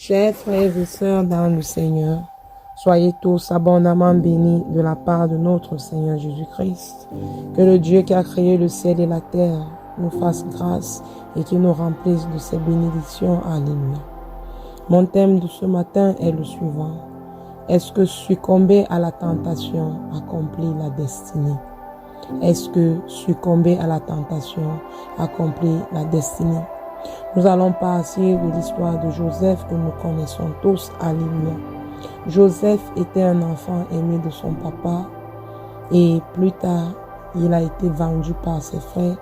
Chers frères et sœurs dans le Seigneur, soyez tous abondamment bénis de la part de notre Seigneur Jésus-Christ. Que le Dieu qui a créé le ciel et la terre nous fasse grâce et qu'il nous remplisse de ses bénédictions. Alléluia. Mon thème de ce matin est le suivant. Est-ce que succomber à la tentation accomplit la destinée? Est-ce que succomber à la tentation accomplit la destinée? Nous allons partir de l'histoire de Joseph que nous connaissons tous. Alléluia. Joseph était un enfant aimé de son papa et plus tard, il a été vendu par ses frères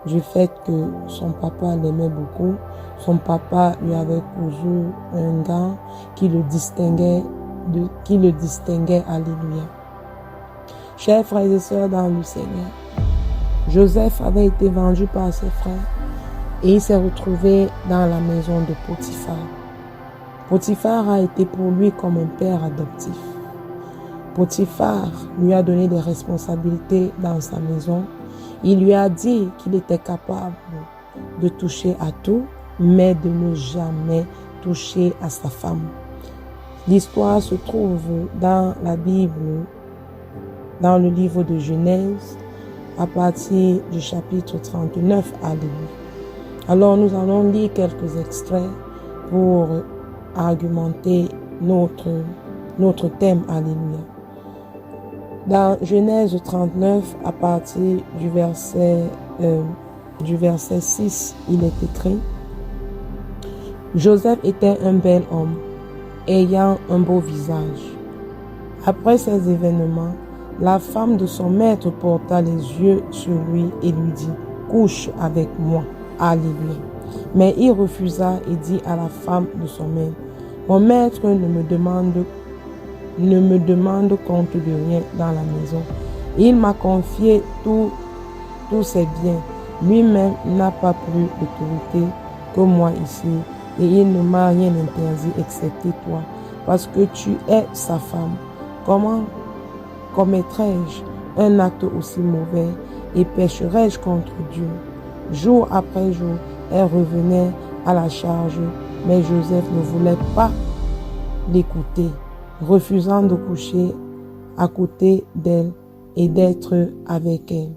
du fait que son papa l'aimait beaucoup. Son papa lui avait cousu un gant qui le distinguait. Alléluia. Chers frères et sœurs dans le Seigneur, Joseph avait été vendu par ses frères et il s'est retrouvé dans la maison de Potiphar. Potiphar a été pour lui comme un père adoptif. Potiphar lui a donné des responsabilités dans sa maison. Il lui a dit qu'il était capable de toucher à tout, mais de ne jamais toucher à sa femme. L'histoire se trouve dans la Bible, dans le livre de Genèse, à partir du chapitre 39. Alléluia. Alors nous allons lire quelques extraits pour argumenter notre thème. Alléluia. Dans Genèse 39, à partir du verset 6, il est écrit: Joseph était un bel homme, ayant un beau visage. Après ces événements, la femme de son maître porta les yeux sur lui et lui dit: couche avec moi. Alléluia. Mais il refusa et dit à la femme de son maître: mon maître ne me demande compte de rien dans la maison. Il m'a confié tous ses biens. Lui-même n'a pas plus d'autorité que moi ici, et il ne m'a rien interdit excepté toi, parce que tu es sa femme. Comment commettrais-je un acte aussi mauvais et pécherais-je contre Dieu? Jour après jour, elle revenait à la charge, mais Joseph ne voulait pas l'écouter, refusant de coucher à côté d'elle et d'être avec elle.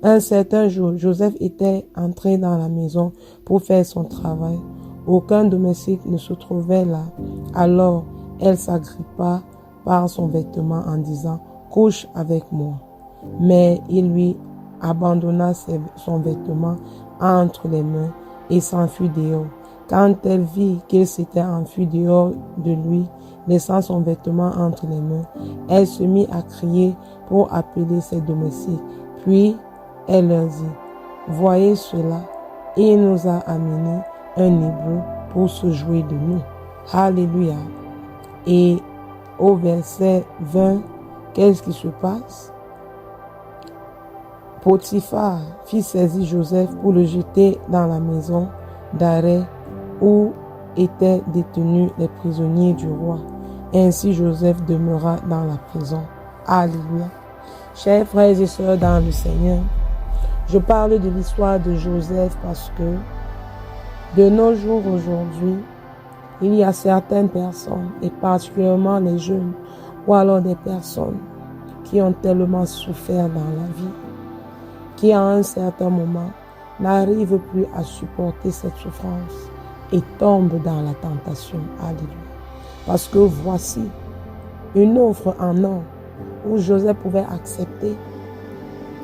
Un certain jour, Joseph était entré dans la maison pour faire son travail. Aucun domestique ne se trouvait là. Alors, elle s'agrippa par son vêtement en disant: couche avec moi. Mais il lui abandonna son vêtement entre les mains et s'enfuit dehors. Quand elle vit qu'il s'était enfui dehors de lui, laissant son vêtement entre les mains, elle se mit à crier pour appeler ses domestiques. Puis elle leur dit: voyez cela, il nous a amené un Hébreu pour se jouer de nous. Alléluia. Et au verset 20, qu'est-ce qui se passe? Potiphar fit saisir Joseph pour le jeter dans la maison d'arrêt où étaient détenus les prisonniers du roi. Ainsi Joseph demeura dans la prison. Alléluia. Chers frères et sœurs dans le Seigneur, je parle de l'histoire de Joseph parce que de nos jours aujourd'hui, il y a certaines personnes, et particulièrement les jeunes, ou alors des personnes qui ont tellement souffert dans la vie, qui à un certain moment n'arrivent plus à supporter cette souffrance et tombent dans la tentation. Alléluia. Parce que voici une offre en or où Joseph pouvait accepter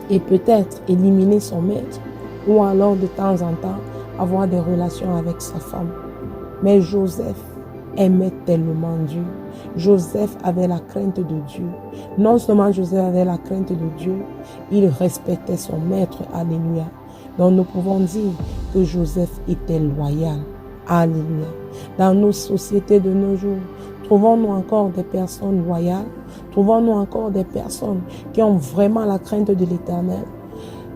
et peut-être éliminer son maître, ou alors de temps en temps avoir des relations avec sa femme. Mais Joseph aimait tellement Dieu. Joseph avait la crainte de Dieu. Non seulement Joseph avait la crainte de Dieu, il respectait son maître. Alléluia. Donc nous pouvons dire que Joseph était loyal. Alléluia. Dans nos sociétés de nos jours, trouvons-nous encore des personnes loyales? Trouvons-nous encore des personnes qui ont vraiment la crainte de l'Éternel?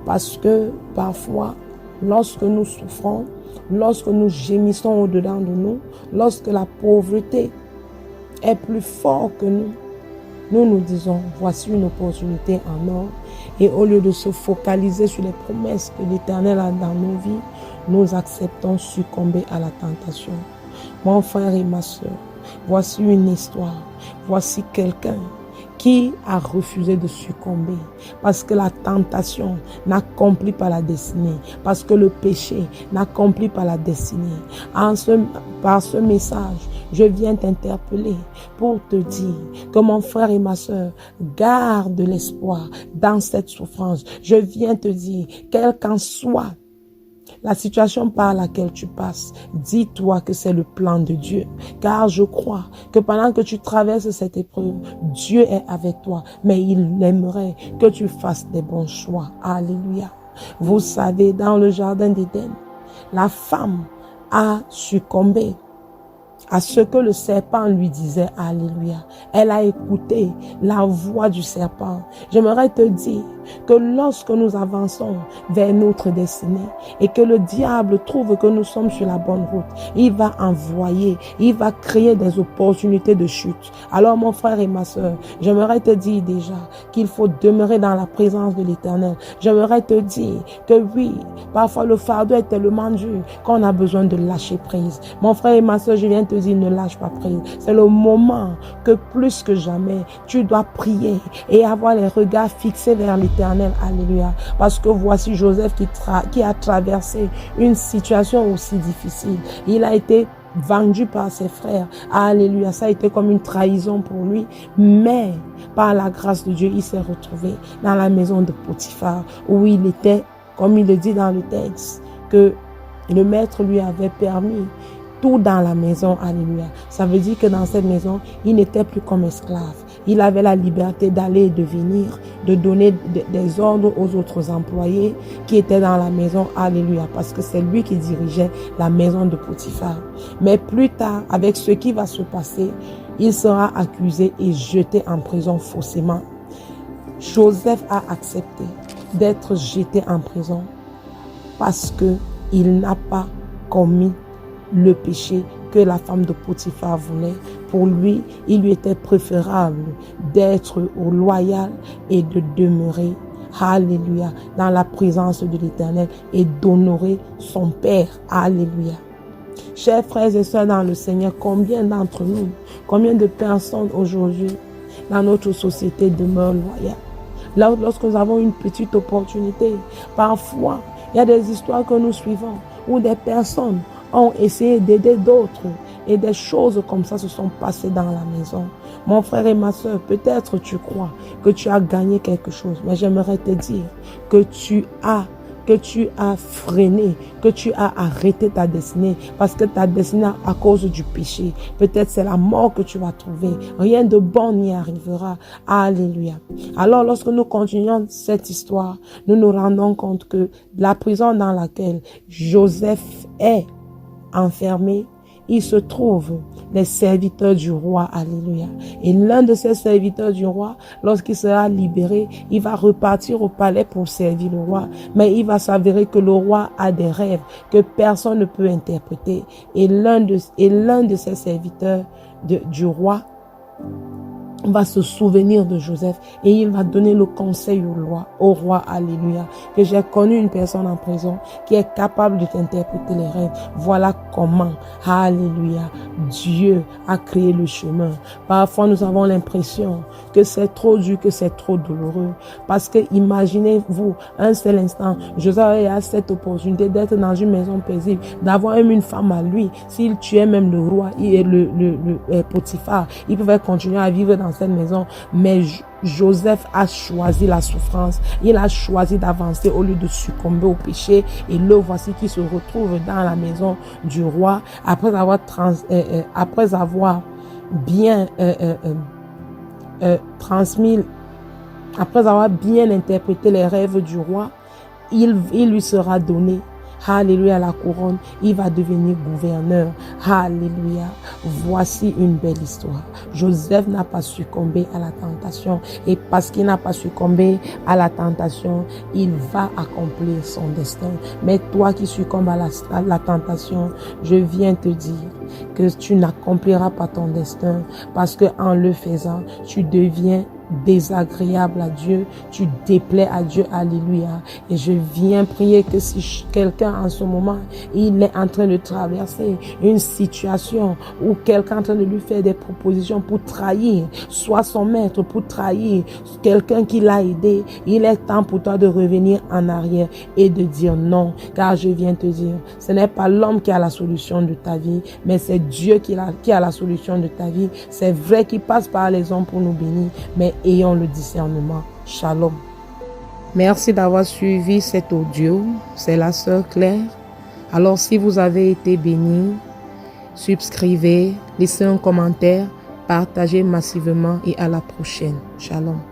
Parce que parfois, lorsque nous souffrons, lorsque nous gémissons au-dedans de nous, lorsque la pauvreté est plus forte que nous, nous disons: voici une opportunité en or. Et au lieu de se focaliser sur les promesses que l'Éternel a dans nos vies, nous acceptons succomber à la tentation. Mon frère et ma soeur, voici une histoire. Voici quelqu'un qui a refusé de succomber parce que la tentation n'accomplit pas la destinée, parce que le péché n'accomplit pas la destinée. Par ce message, je viens t'interpeller pour te dire que mon frère et ma soeur, garde l'espoir dans cette souffrance. Je viens te dire, quel qu'en soit la situation par laquelle tu passes, dis-toi que c'est le plan de Dieu. Car je crois que pendant que tu traverses cette épreuve, Dieu est avec toi. Mais il aimerait que tu fasses des bons choix. Alléluia. Vous savez, dans le jardin d'Éden, la femme a succombé à ce que le serpent lui disait. Alléluia. Elle a écouté la voix du serpent. J'aimerais te dire que lorsque nous avançons vers notre destinée et que le diable trouve que nous sommes sur la bonne route, il va envoyer, il va créer des opportunités de chute. Alors mon frère et ma soeur, j'aimerais te dire déjà qu'il faut demeurer dans la présence de l'Éternel. J'aimerais te dire que oui, parfois le fardeau est tellement dur qu'on a besoin de lâcher prise. Mon frère et ma soeur, je viens te dire, ne lâche pas prise. C'est le moment que plus que jamais, tu dois prier et avoir les regards fixés vers l'Éternel. Alléluia. Parce que voici Joseph qui a traversé une situation aussi difficile. Il a été vendu par ses frères. Alléluia. Ça a été comme une trahison pour lui. Mais par la grâce de Dieu, il s'est retrouvé dans la maison de Potiphar où il était, comme il le dit dans le texte, que le maître lui avait permis tout dans la maison. Alléluia. Ça veut dire que dans cette maison, il n'était plus comme esclave. Il avait la liberté d'aller et de venir, de donner des ordres aux autres employés qui étaient dans la maison. Alléluia. Parce que c'est lui qui dirigeait la maison de Potiphar. Mais plus tard, avec ce qui va se passer, il sera accusé et jeté en prison faussement. Joseph a accepté d'être jeté en prison parce que il n'a pas commis le péché que la femme de Potiphar voulait. Pour lui, il lui était préférable d'être loyal et de demeurer, alléluia, dans la présence de l'Éternel et d'honorer son Père. Alléluia. Chers frères et sœurs dans le Seigneur, combien d'entre nous, combien de personnes aujourd'hui dans notre société demeurent loyales? Là, lorsque nous avons une petite opportunité, parfois, il y a des histoires que nous suivons où des personnes ont essayé d'aider d'autres et des choses comme ça se sont passées dans la maison. Mon frère et ma soeur, peut-être tu crois que tu as gagné quelque chose, mais j'aimerais te dire que tu as freiné, que tu as arrêté ta destinée parce que ta destinée à cause du péché. Peut-être c'est la mort que tu vas trouver. Rien de bon n'y arrivera. Alléluia. Alors lorsque nous continuons cette histoire, nous nous rendons compte que la prison dans laquelle Joseph est enfermé, il se trouve les serviteurs du roi. Alléluia. Et l'un de ces serviteurs du roi, lorsqu'il sera libéré, il va repartir au palais pour servir le roi. Mais il va s'avérer que le roi a des rêves que personne ne peut interpréter. Et l'un de ces serviteurs du roi va se souvenir de Joseph et il va donner le conseil au roi, alléluia, que j'ai connu une personne en prison qui est capable de t'interpréter les rêves. Voilà comment, alléluia, Dieu a créé le chemin. Parfois, nous avons l'impression que c'est trop dur, que c'est trop douloureux. Parce que imaginez-vous, un seul instant, Joseph a cette opportunité d'être dans une maison paisible, d'avoir même une femme à lui. S'il tuait même le roi et le Potiphar, il pouvait continuer à vivre dans cette maison. Mais Joseph a choisi la souffrance. Il a choisi d'avancer au lieu de succomber au péché. Et le voici qui se retrouve dans la maison du roi après avoir bien transmis, après avoir bien interprété les rêves du roi, il lui sera donné, alléluia, la couronne. Il va devenir gouverneur. Alléluia. Voici une belle histoire. Joseph n'a pas succombé à la tentation. Et parce qu'il n'a pas succombé à la tentation, il va accomplir son destin. Mais toi qui succombes à la tentation, je viens te dire que tu n'accompliras pas ton destin. Parce que en le faisant, tu deviens désagréable à Dieu, tu déplais à Dieu, alléluia. Et je viens prier que si quelqu'un en ce moment, il est en train de traverser une situation où quelqu'un est en train de lui faire des propositions pour trahir, soit son maître, pour trahir quelqu'un qui l'a aidé, il est temps pour toi de revenir en arrière et de dire non, car je viens te dire, ce n'est pas l'homme qui a la solution de ta vie, mais c'est Dieu qui a la solution de ta vie. C'est vrai qu'il passe par les hommes pour nous bénir, mais ayons le discernement. Shalom. Merci d'avoir suivi cet audio. C'est la sœur Claire. Alors si vous avez été béni, subscrivez, laissez un commentaire, partagez massivement et à la prochaine. Shalom.